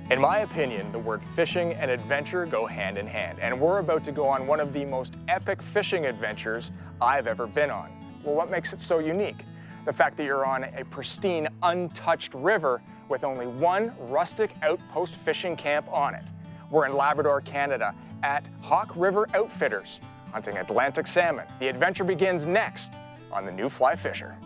In my opinion, the word fishing and adventure go hand in hand, and we're about to go on one of the most epic fishing adventures I've ever been on. Well, what makes it so unique? The fact that you're on a pristine, untouched river with only one rustic outpost fishing camp on it. We're in Labrador, Canada, at Hawke River Outfitters, hunting Atlantic salmon. The adventure begins next on the New Fly Fisher.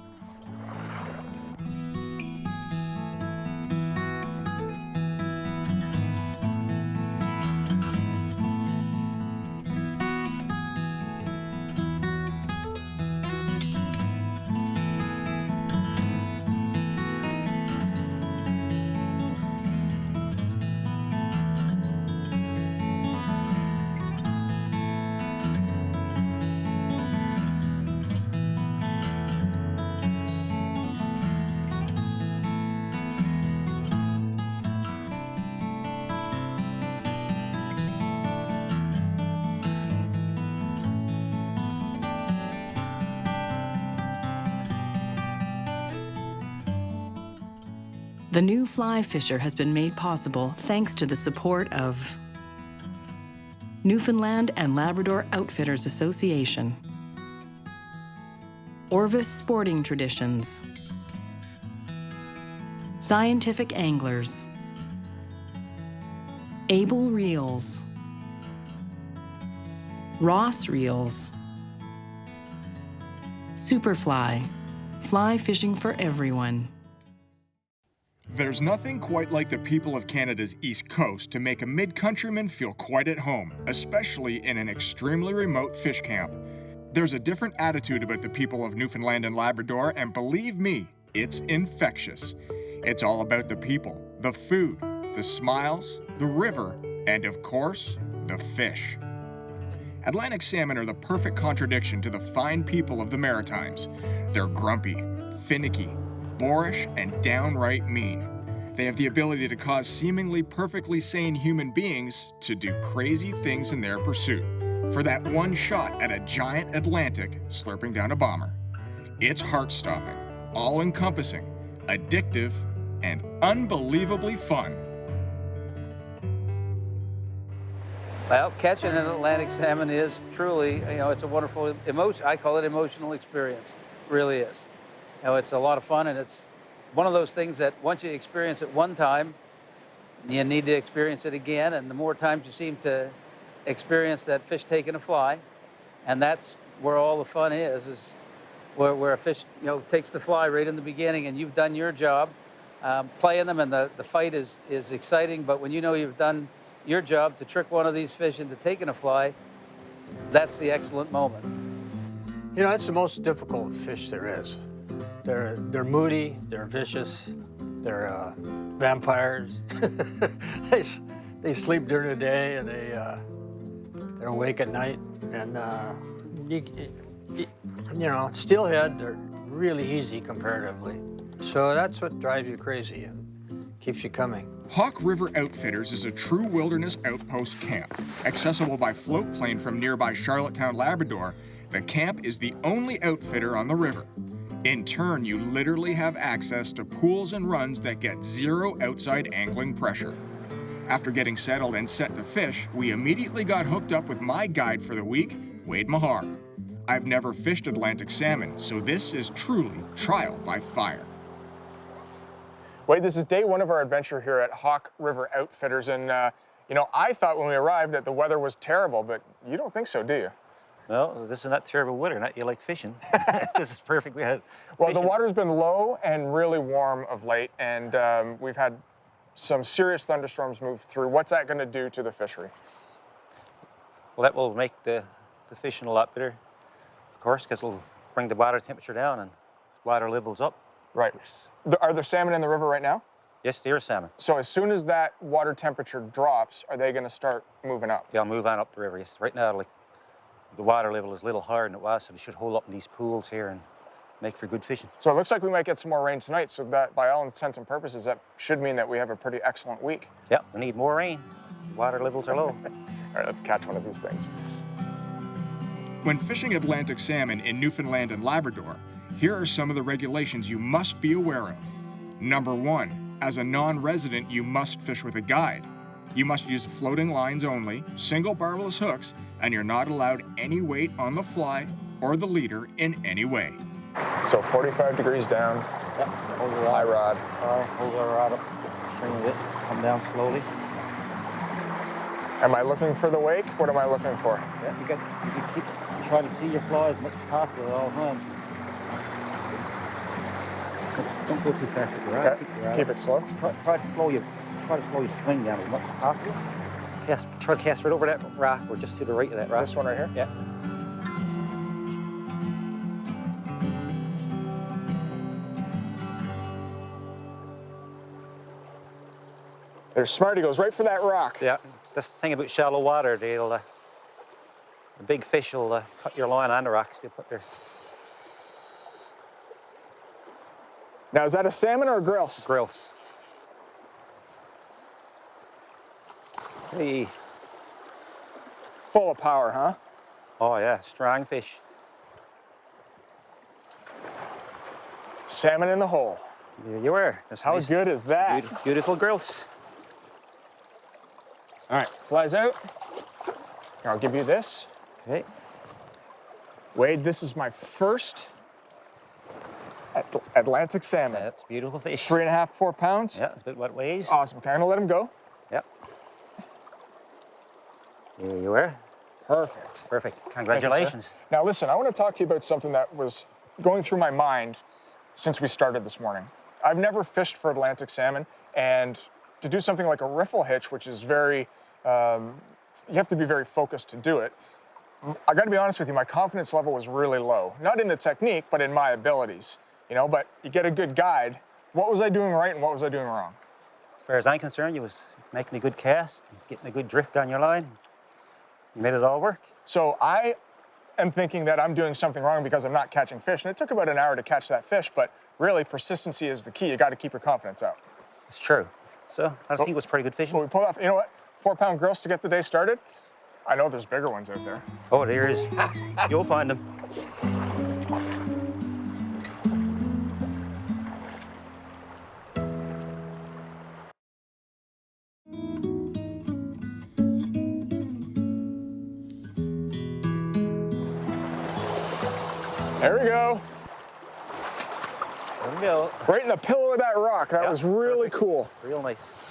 The New Fly Fisher has been made possible thanks to the support of Newfoundland and Labrador Outfitters Association, Orvis Sporting Traditions, Scientific Anglers, Able Reels, Ross Reels, Superfly, fly fishing for everyone. There's nothing quite like the people of Canada's East Coast to make a mid-countryman feel quite at home, especially in an extremely remote fish camp. There's a different attitude about the people of Newfoundland and Labrador, and believe me, it's infectious. It's all about the people, the food, the smiles, the river, and of course, the fish. Atlantic salmon are the perfect contradiction to the fine people of the Maritimes. They're grumpy, finicky, boorish, and downright mean. They have the ability to cause seemingly perfectly sane human beings to do crazy things in their pursuit, for that one shot at a giant Atlantic slurping down a bomber. It's heart-stopping, all-encompassing, addictive, and unbelievably fun. Well, catching an Atlantic salmon is truly, it's a wonderful emotion. I call it emotional experience. It really is. It's a lot of fun, and it's one of those things that once you experience it one time, you need to experience it again, and the more times you seem to experience that fish taking a fly, and that's where all the fun is where a fish, takes the fly right in the beginning, and you've done your job playing them, and the fight is exciting, but when you know you've done your job to trick one of these fish into taking a fly, that's the excellent moment. It's the most difficult fish there is. They're moody, they're vicious, they're vampires. they sleep during the day, and they're awake at night. And steelhead, they're really easy comparatively. So that's what drives you crazy and keeps you coming. Hawke River Outfitters is a true wilderness outpost camp. Accessible by float plane from nearby Charlottetown, Labrador, the camp is the only outfitter on the river. In turn, you literally have access to pools and runs that get zero outside angling pressure. After getting settled and set to fish, we immediately got hooked up with my guide for the week, MAHAR. I've never fished Atlantic salmon, so this is truly trial by fire. Wade, this is day one of our adventure here at Hawke River Outfitters, and I thought when we arrived that the weather was terrible, but you don't think so, do you? No, this is not terrible weather, not you like fishing. This is perfect. Well, the water's been low and really warm of late, and we've had some serious thunderstorms move through. What's that going to do to the fishery? Well, that will make the fishing a lot better, of course, because it'll bring the water temperature down and water levels up. Right. Are there salmon in the river right now? Yes, there is salmon. So as soon as that water temperature drops, are they going to start moving up? They'll move on up the river. Yes. Right now, the water level is a little higher than it was, so they should hold up in these pools here and make for good fishing. So it looks like we might get some more rain tonight, so that by all intents and purposes, that should mean that we have a pretty excellent week. Yeah, we need more rain. Water levels are low. All right, let's catch one of these things. When fishing Atlantic salmon in Newfoundland and Labrador, here are some of the regulations you must be aware of. Number 1, As a non-resident, you must fish with a guide. You must use floating lines only, single barbless hooks, and you're not allowed any weight on the fly or the leader in any way. So 45 degrees down, Yep. Hold your high rod. rod. All right, hold the rod up. Swing with it. Come down slowly. Am I looking for the wake? What am I looking for? Yeah, you can keep try to see your fly as much as possible at all times. Don't go too fast with your rod. Okay. Keep it slow. Try to slow your swing down as much as possible. Try to cast right over that rock or just to the right of that rock. This one right here? Yeah. There's smart. He goes right for that rock. Yeah, that's the thing about shallow water. The big fish will cut your line on the rocks. They put their Now, is that a salmon or a grilse? grills. Hey. Full of power, huh? Oh yeah, strong fish. Salmon in the hole. There you are. That's How nice, good is that? beautiful grills. All right, flies out. Here, I'll give you this. Okay. Wade, this is my first Atlantic salmon. That's beautiful fish. 3.5, 4 pounds. Yeah, that's about what it weighs. Awesome. Okay, I'm gonna let him go. Yep. There you are. Perfect. Perfect. Thank you, sir. Congratulations. Now listen, I want to talk to you about something that was going through my mind since we started this morning. I've never fished for Atlantic salmon, and to do something like a riffle hitch, which is very, you have to be very focused to do it. I got to be honest with you, my confidence level was really low. Not in the technique, but in my abilities. You know, but you get a good guide. What was I doing right and what was I doing wrong? As far as I'm concerned, you was making a good cast, getting a good drift on your line. You made it all work. So I am thinking that I'm doing something wrong because I'm not catching fish. And it took about an hour to catch that fish, but really persistency is the key. You got to keep your confidence up. It's true. So I think it was pretty good fishing. Well, we pulled off, you know what? 4-pound grilse to get the day started. I know there's bigger ones out there. Oh, there is. You'll find them. There we go. There we go. Right in the pillow of that rock. That was really cool. Real nice.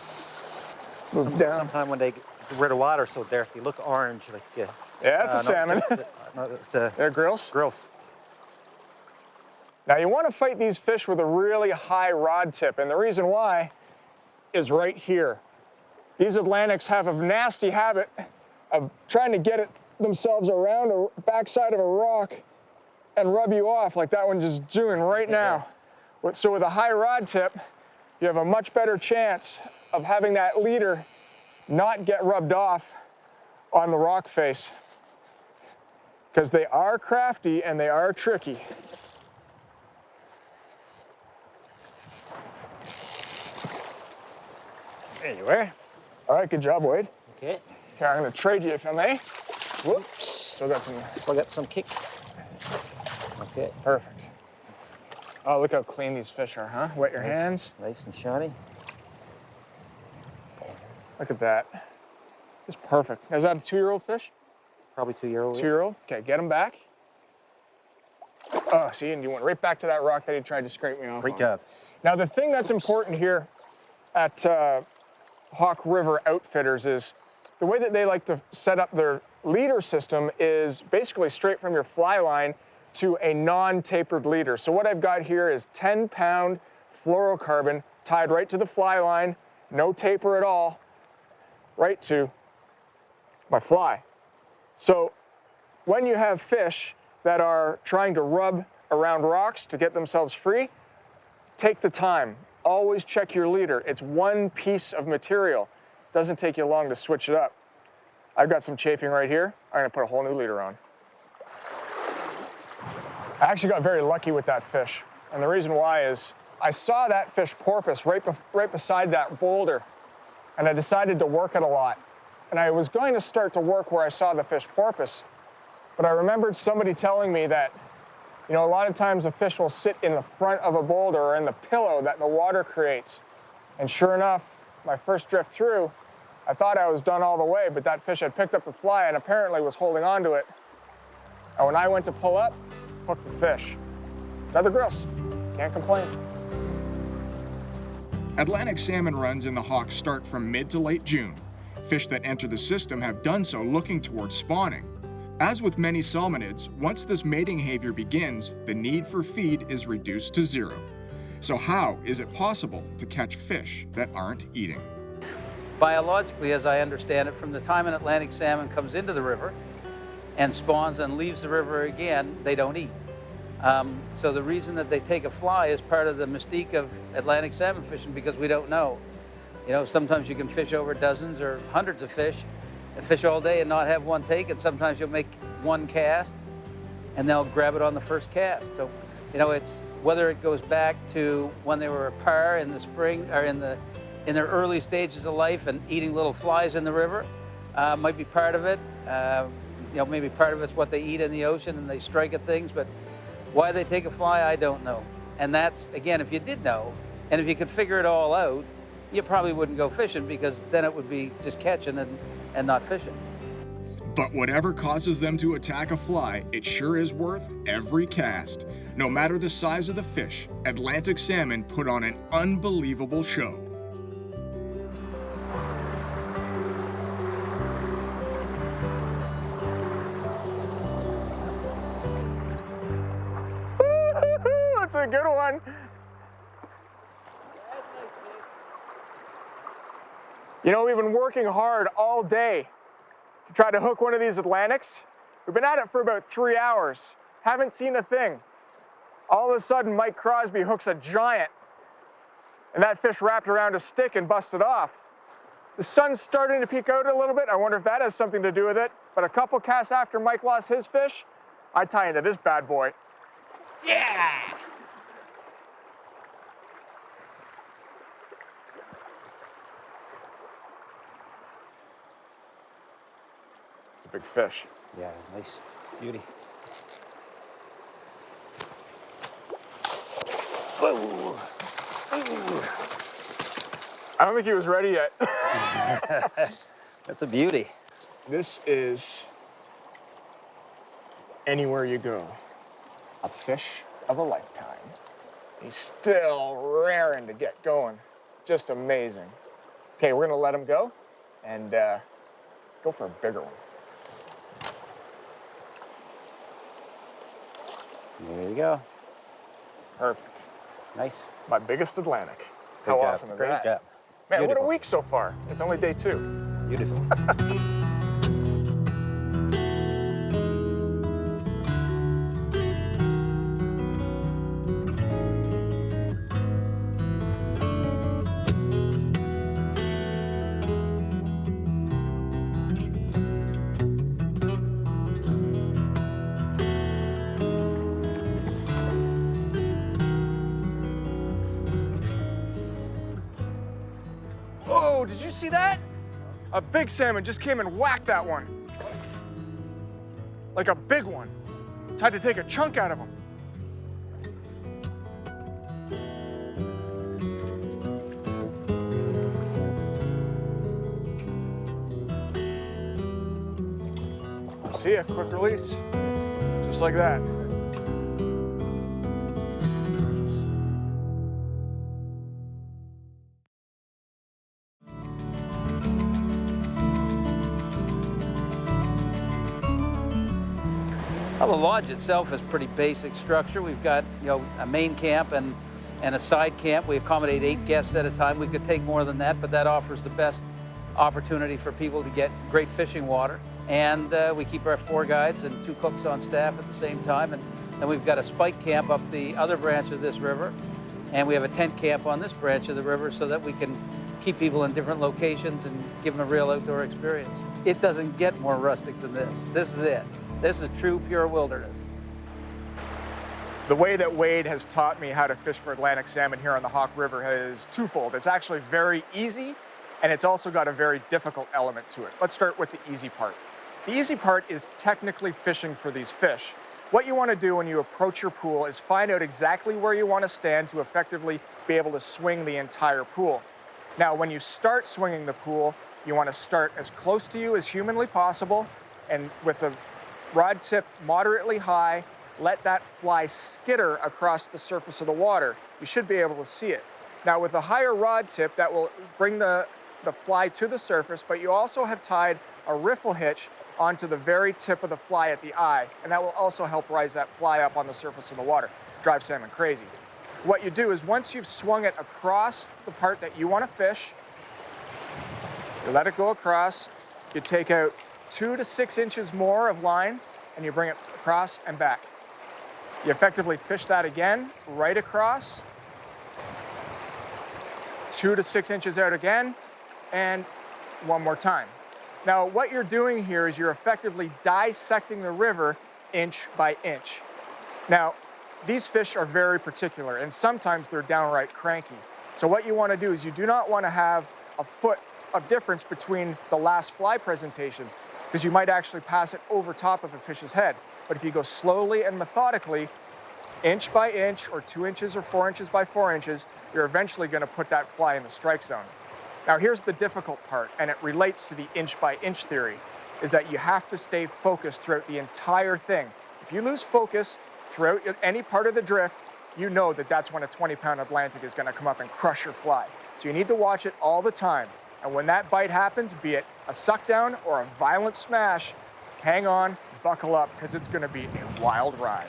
Move down. Sometime when they get rid of water so dirty, they look orange. Like Yeah, that's a no, salmon. No, it's They're grilse. grilse. Now you want to fight these fish with a really high rod tip, and the reason why is right here. These Atlantics have a nasty habit of trying to get themselves around a backside of a rock and rub you off like that one just doing right now. So with a high rod tip, you have a much better chance of having that leader not get rubbed off on the rock face, because they are crafty and they are tricky. There you are. All right, good job, Wade. Okay. Okay, I'm gonna trade you if I may. Whoops, still got some. Still got some kick. Okay. Perfect. Oh, look how clean these fish are, huh? Wet your hands. Nice and shiny. Look at that. It's perfect. Is that a 2-year-old fish? Probably 2-year-old. 2-year-old? Okay, get him back. Oh, see, and you went right back to that rock that he tried to scrape me off. Great on. job. Now, the thing that's important here at Hawke River Outfitters is the way that they like to set up their leader system is basically straight from your fly line to a non-tapered leader. So what I've got here is 10-pound fluorocarbon tied right to the fly line, no taper at all, right to my fly. So when you have fish that are trying to rub around rocks to get themselves free, take the time. Always check your leader. It's one piece of material. Doesn't take you long to switch it up. I've got some chafing right here. I'm gonna put a whole new leader on. I actually got very lucky with that fish. And the reason why is I saw that fish porpoise right beside that boulder, and I decided to work it a lot. And I was going to start to work where I saw the fish porpoise, but I remembered somebody telling me that, you know, a lot of times a fish will sit in the front of a boulder or in the pillow that the water creates. And sure enough, my first drift through, I thought I was done all the way, but that fish had picked up the fly and apparently was holding on to it. And when I went to pull up, hooked the fish. Another gross. Can't complain. Atlantic salmon runs in the Hawke start from mid to late June. Fish that enter the system have done so looking towards spawning. As with many salmonids, once this mating behavior begins, the need for feed is reduced to zero. So how is it possible to catch fish that aren't eating? Biologically, as I understand it, from the time an Atlantic salmon comes into the river and spawns and leaves the river again, they don't eat. So the reason that they take a fly is part of the mystique of Atlantic salmon fishing, because we don't know. You know, sometimes you can fish over dozens or hundreds of fish and fish all day and not have one take, and sometimes you'll make one cast and they'll grab it on the first cast. So, you know, it's whether it goes back to when they were a par in the spring or in their early stages of life and eating little flies in the river, might be part of it. You know, maybe part of it's what they eat in the ocean and they strike at things, but why they take a fly, I don't know. And that's, again, if you did know, and if you could figure it all out, you probably wouldn't go fishing, because then it would be just catching and not fishing. But whatever causes them to attack a fly, it sure is worth every cast. No matter the size of the fish, Atlantic salmon put on an unbelievable show. That's a good one. You know, we've been working hard all day to try to hook one of these Atlantics. We've been at it for about 3 hours. Haven't seen a thing. All of a sudden, Mike Crosby hooks a giant, and that fish wrapped around a stick and busted off. The sun's starting to peek out a little bit. I wonder if that has something to do with it. But a couple casts after Mike lost his fish, I tie into this bad boy. Yeah! It's a big fish. Yeah, nice beauty. Whoa. I don't think he was ready yet. That's a beauty. This is anywhere you go, a fish of a lifetime. He's still raring to get going. Just amazing. Okay, we're gonna let him go and go for a bigger one. There you go. Perfect. Nice. My biggest Atlantic. Good How job. awesome is Great that? job. Man, what a Beautiful. week so far. It's only day 2. Beautiful. Whoa, did you see that? A big salmon just came and whacked that one. Like a big one. Tried to take a chunk out of him. See ya, quick release. Just like that. Well, the lodge itself is pretty basic structure. We've got, you know, a main camp and a side camp. We accommodate 8 guests at a time. We could take more than that, but that offers the best opportunity for people to get great fishing water. And we keep our 4 guides and 2 cooks on staff at the same time. And then we've got a spike camp up the other branch of this river. And we have a tent camp on this branch of the river so that we can keep people in different locations and give them a real outdoor experience. It doesn't get more rustic than this. This is it. This is true, pure wilderness. The way that Wade has taught me how to fish for Atlantic salmon here on the Hawke River is twofold. It's actually very easy, and it's also got a very difficult element to it. Let's start with the easy part. The easy part is technically fishing for these fish. What you want to do when you approach your pool is find out exactly where you want to stand to effectively be able to swing the entire pool. Now, when you start swinging the pool, you want to start as close to you as humanly possible, and with the rod tip moderately high, let that fly skitter across the surface of the water. You should be able to see it. Now, with the higher rod tip, that will bring the fly to the surface, but you also have tied a riffle hitch onto the very tip of the fly at the eye, and that will also help rise that fly up on the surface of the water. Drive salmon crazy. What you do is once you've swung it across the part that you want to fish, you let it go across, you take out 2 to 6 inches more of line, and you bring it across and back. You effectively fish that again, right across, 2 to 6 inches out again, and one more time. Now, what you're doing here is you're effectively dissecting the river inch by inch. Now, these fish are very particular, and sometimes they're downright cranky. So what you want to do is you do not want to have a foot of difference between the last fly presentation, because you might actually pass it over top of a fish's head. But if you go slowly and methodically, inch by inch, or 2 inches or 4 inches by 4 inches, you're eventually going to put that fly in the strike zone. Now, here's the difficult part, and it relates to the inch by inch theory, is that you have to stay focused throughout the entire thing. If you lose focus throughout any part of the drift, you know that that's when a 20-pound Atlantic is going to come up and crush your fly. So you need to watch it all the time. And when that bite happens, be it a suck down or a violent smash, hang on, buckle up, because it's going to be a wild ride.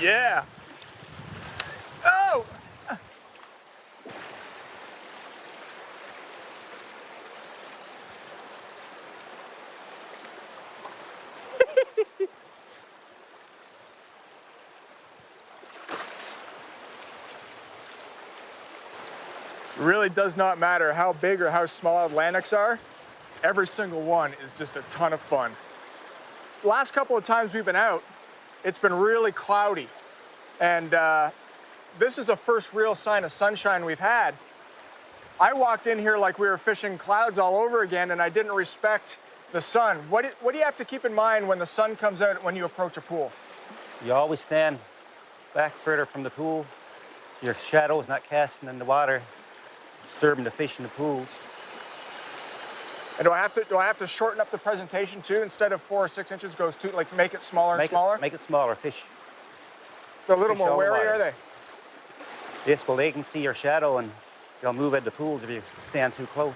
Yeah. Oh! It really does not matter how big or how small Atlantics are. Every single one is just a ton of fun. Last couple of times we've been out, it's been really cloudy. And this is the first real sign of sunshine we've had. I walked in here like we were fishing clouds all over again, and I didn't respect the sun. What do you have to keep in mind when the sun comes out when you approach a pool? You always stand back further from the pool, so your shadow is not casting in the water, disturbing the fish in the pools. And do I have to shorten up the presentation too? Instead of 4 or 6 inches, goes to like make it smaller and smaller? Make it smaller. Fish. They're a little fish more wary, wide. are they? Yes, well, they can see your shadow and they'll move at the pools if you stand too close.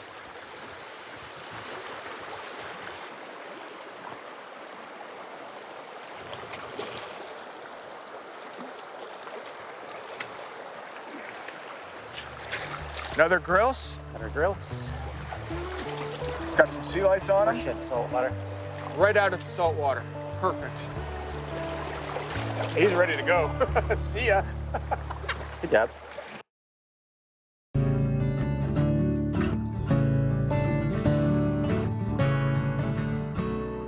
Another grilse. Another grilse. It's got some sea lice on Fresh it. in salt water. Right out of the salt water. Perfect. He's ready to go. See ya. Good job.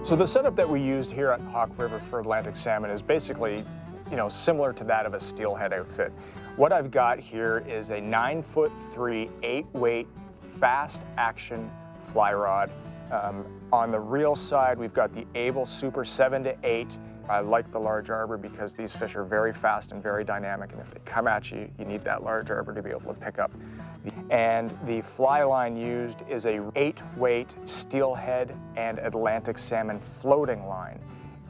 So the setup that we used here at Hawke River for Atlantic salmon is basically, similar to that of a steelhead outfit. What I've got here is a 9'3", 8-weight, fast action fly rod. On the reel side, we've got the Able Super 7 to 8. I like the large arbor because these fish are very fast and very dynamic, and if they come at you, you need that large arbor to be able to pick up. And the fly line used is a 8-weight steelhead and Atlantic salmon floating line.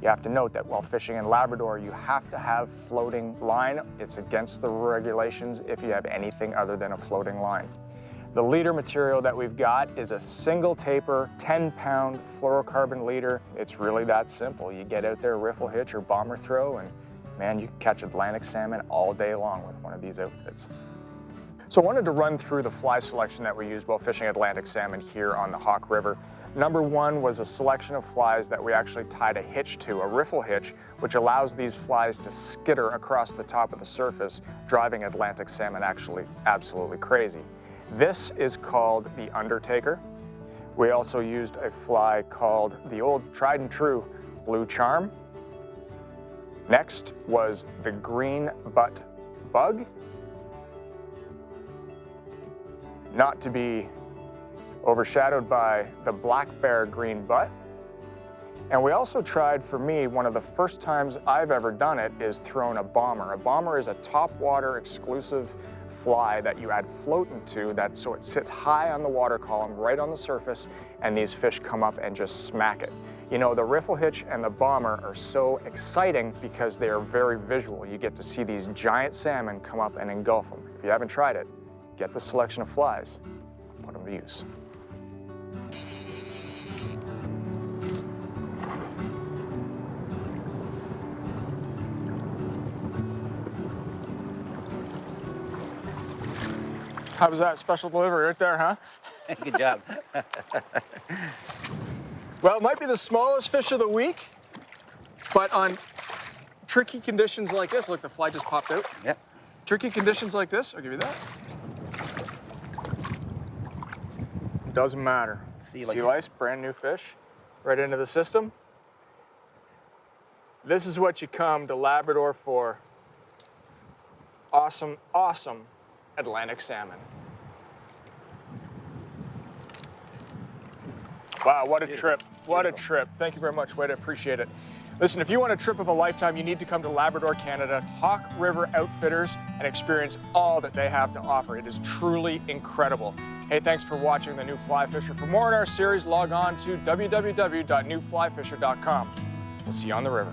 You have to note that while fishing in Labrador, you have to have floating line. It's against the regulations if you have anything other than a floating line. The leader material that we've got is a single taper, 10-pound fluorocarbon leader. It's really that simple. You get out there, riffle hitch or bomber throw, and man, you can catch Atlantic salmon all day long with one of these outfits. So I wanted to run through the fly selection that we used while fishing Atlantic salmon here on the Hawke River. Number one was a selection of flies that we actually tied a hitch to, a riffle hitch, which allows these flies to skitter across the top of the surface, driving Atlantic salmon actually absolutely crazy. This is called the Undertaker. We also used a fly called the old tried and true Blue Charm. Next was the Green Butt Bug. Not to be overshadowed by the black bear green butt. And we also tried, for me, one of the first times I've ever done it is thrown a bomber. A bomber is a top water exclusive fly that you add float into, so it sits high on the water column, right on the surface, and these fish come up and just smack it. You know, the riffle hitch and the bomber are so exciting because they are very visual. You get to see these giant salmon come up and engulf them. If you haven't tried it, get the selection of flies, put them to use. How was that special delivery right there, huh? Good job. Well, it might be the smallest fish of the week, but on tricky conditions like this, look, the fly just popped out. Yep. Tricky conditions like this, I'll give you that. Doesn't matter. Sea lice, brand new fish, right into the system. This is what you come to Labrador for. Awesome, awesome Atlantic salmon. Wow, what a trip. What a trip. Thank you very much, Wade. I appreciate it. Listen, if you want a trip of a lifetime, you need to come to Labrador, Canada, Hawke River Outfitters, and experience all that they have to offer. It is truly incredible. Hey, thanks for watching The New Fly Fisher. For more in our series, log on to www.newflyfisher.com. We'll see you on the river.